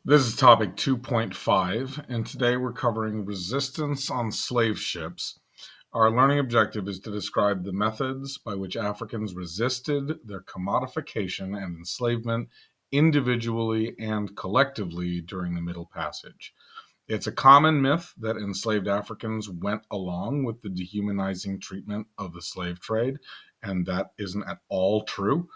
This is topic 2.5, and today we're covering resistance on slave ships. Our learning objective is to describe the methods by which Africans resisted their commodification and enslavement individually and collectively during the Middle Passage. It's a common myth that enslaved Africans went along with the dehumanizing treatment of the slave trade, and that isn't at all true.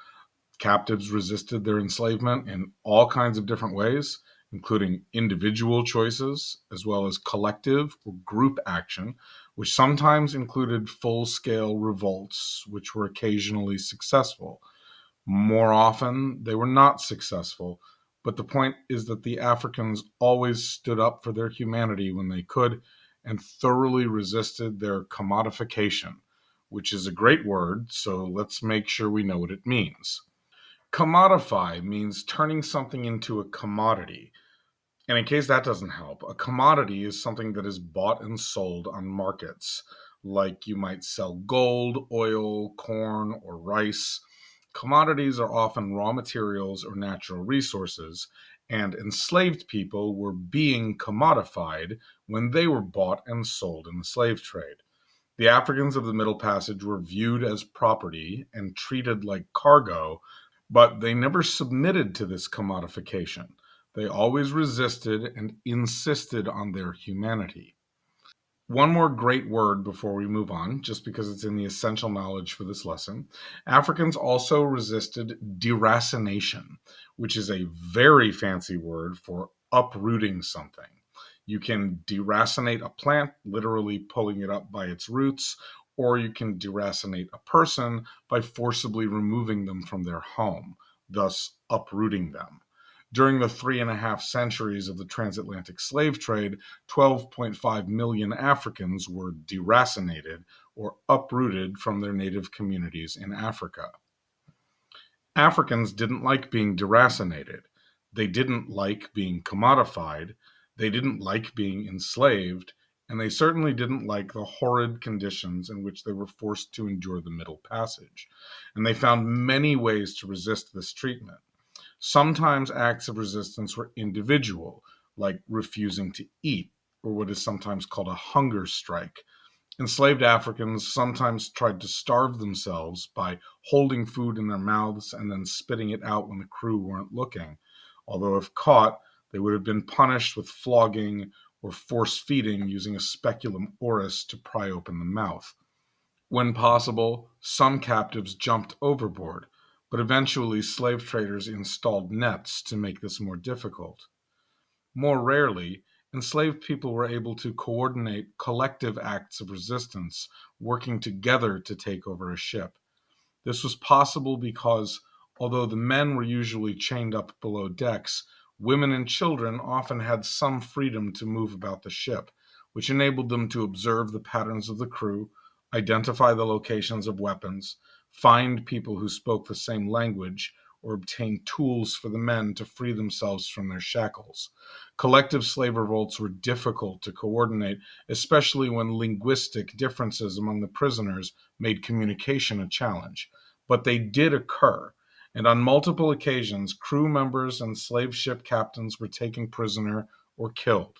Captives resisted their enslavement in all kinds of different ways, including individual choices as well as collective or group action, which sometimes included full scale revolts, which were occasionally successful. More often, they were not successful, but the point is that the Africans always stood up for their humanity when they could and thoroughly resisted their commodification, which is a great word, so let's make sure we know what it means. Commodify means turning something into a commodity. And in case that doesn't help, a commodity is something that is bought and sold on markets, like you might sell gold, oil, corn, or rice. Commodities are often raw materials or natural resources, and enslaved people were being commodified when they were bought and sold in the slave trade. The Africans of the Middle Passage were viewed as property and treated like cargo, but they never submitted to this commodification. They always resisted and insisted on their humanity. One more great word before we move on, just because it's in the essential knowledge for this lesson. Africans also resisted deracination, which is a very fancy word for uprooting something. You can deracinate a plant, literally pulling it up by its roots, or you can deracinate a person by forcibly removing them from their home, thus uprooting them. During the 3.5 centuries of the transatlantic slave trade, 12.5 million Africans were deracinated or uprooted from their native communities in Africa. Africans didn't like being deracinated. They didn't like being commodified. They didn't like being enslaved. And they certainly didn't like the horrid conditions in which they were forced to endure the Middle Passage. And they found many ways to resist this treatment. Sometimes acts of resistance were individual, like refusing to eat, or what is sometimes called a hunger strike. Enslaved Africans sometimes tried to starve themselves by holding food in their mouths and then spitting it out when the crew weren't looking. Although, if caught, they would have been punished with flogging or force feeding using a speculum oris to pry open the mouth. When possible, some captives jumped overboard, but eventually slave traders installed nets to make this more difficult. More rarely, enslaved people were able to coordinate collective acts of resistance, working together to take over a ship. This was possible because, although the men were usually chained up below decks, women and children often had some freedom to move about the ship, which enabled them to observe the patterns of the crew, identify the locations of weapons, find people who spoke the same language, or obtain tools for the men to free themselves from their shackles. Collective slave revolts were difficult to coordinate, especially when linguistic differences among the prisoners made communication a challenge. But they did occur, and on multiple occasions, crew members and slave ship captains were taken prisoner or killed.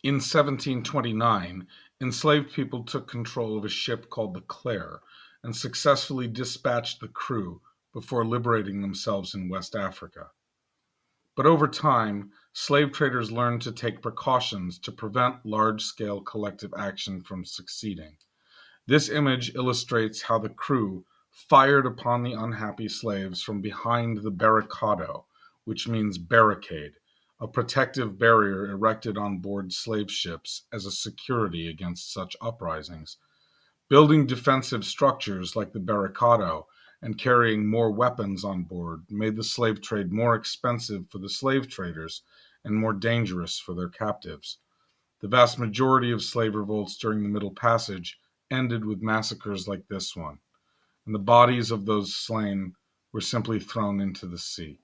In 1729, enslaved people took control of a ship called the Clare and successfully dispatched the crew before liberating themselves in West Africa. But over time, slave traders learned to take precautions to prevent large-scale collective action from succeeding. This image illustrates how the crew fired upon the unhappy slaves from behind the barricado, which means barricade, a protective barrier erected on board slave ships as a security against such uprisings. Building defensive structures like the barricado and carrying more weapons on board made the slave trade more expensive for the slave traders and more dangerous for their captives. The vast majority of slave revolts during the Middle Passage ended with massacres like this one, and the bodies of those slain were simply thrown into the sea.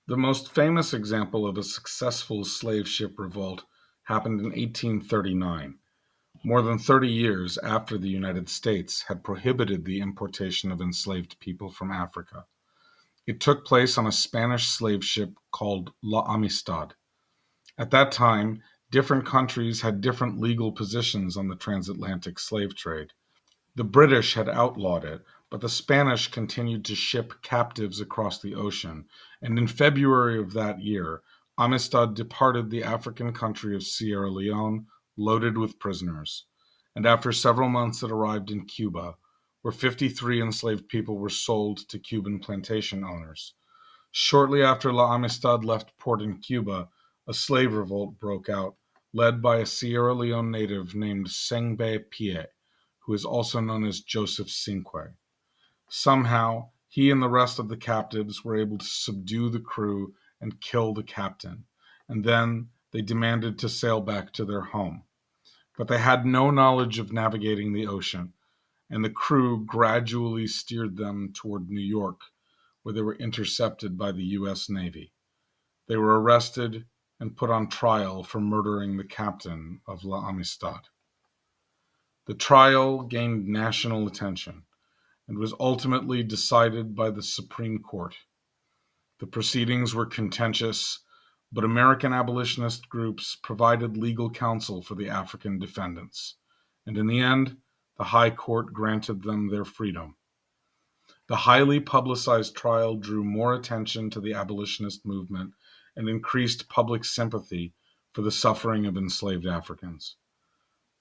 The most famous example of a successful slave ship revolt happened in 1839, more than 30 years after the United States had prohibited the importation of enslaved people from Africa. It took place on a Spanish slave ship called La Amistad. At that time, different countries had different legal positions on the transatlantic slave trade. The British had outlawed it, but the Spanish continued to ship captives across the ocean, and in February of that year, Amistad departed the African country of Sierra Leone loaded with prisoners. And after several months, it arrived in Cuba, where 53 enslaved people were sold to Cuban plantation owners. Shortly after La Amistad left port in Cuba, a slave revolt broke out, led by a Sierra Leone native named Sengbe Pie, who is also known as Joseph Cinque. Somehow, he and the rest of the captives were able to subdue the crew and kill the captain, and then they demanded to sail back to their home. But they had no knowledge of navigating the ocean, and the crew gradually steered them toward New York, where they were intercepted by the U.S. Navy. They were arrested and put on trial for murdering the captain of La Amistad. The trial gained national attention and was ultimately decided by the Supreme Court. The proceedings were contentious, but American abolitionist groups provided legal counsel for the African defendants, and in the end, the High Court granted them their freedom. The highly publicized trial drew more attention to the abolitionist movement and increased public sympathy for the suffering of enslaved Africans.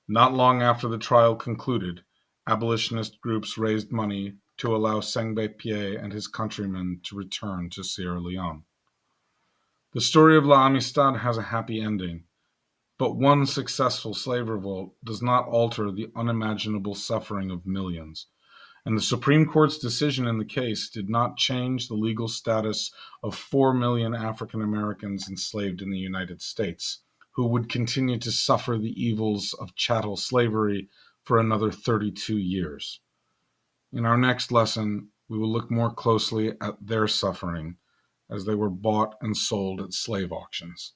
Not long after the trial concluded, abolitionist groups raised money to allow Sengbe Pie and his countrymen to return to Sierra Leone. The story of La Amistad has a happy ending, but one successful slave revolt does not alter the unimaginable suffering of millions. And the Supreme Court's decision in the case did not change the legal status of 4 million African Americans enslaved in the United States, who would continue to suffer the evils of chattel slavery for another 32 years. In our next lesson, we will look more closely at their suffering as they were bought and sold at slave auctions.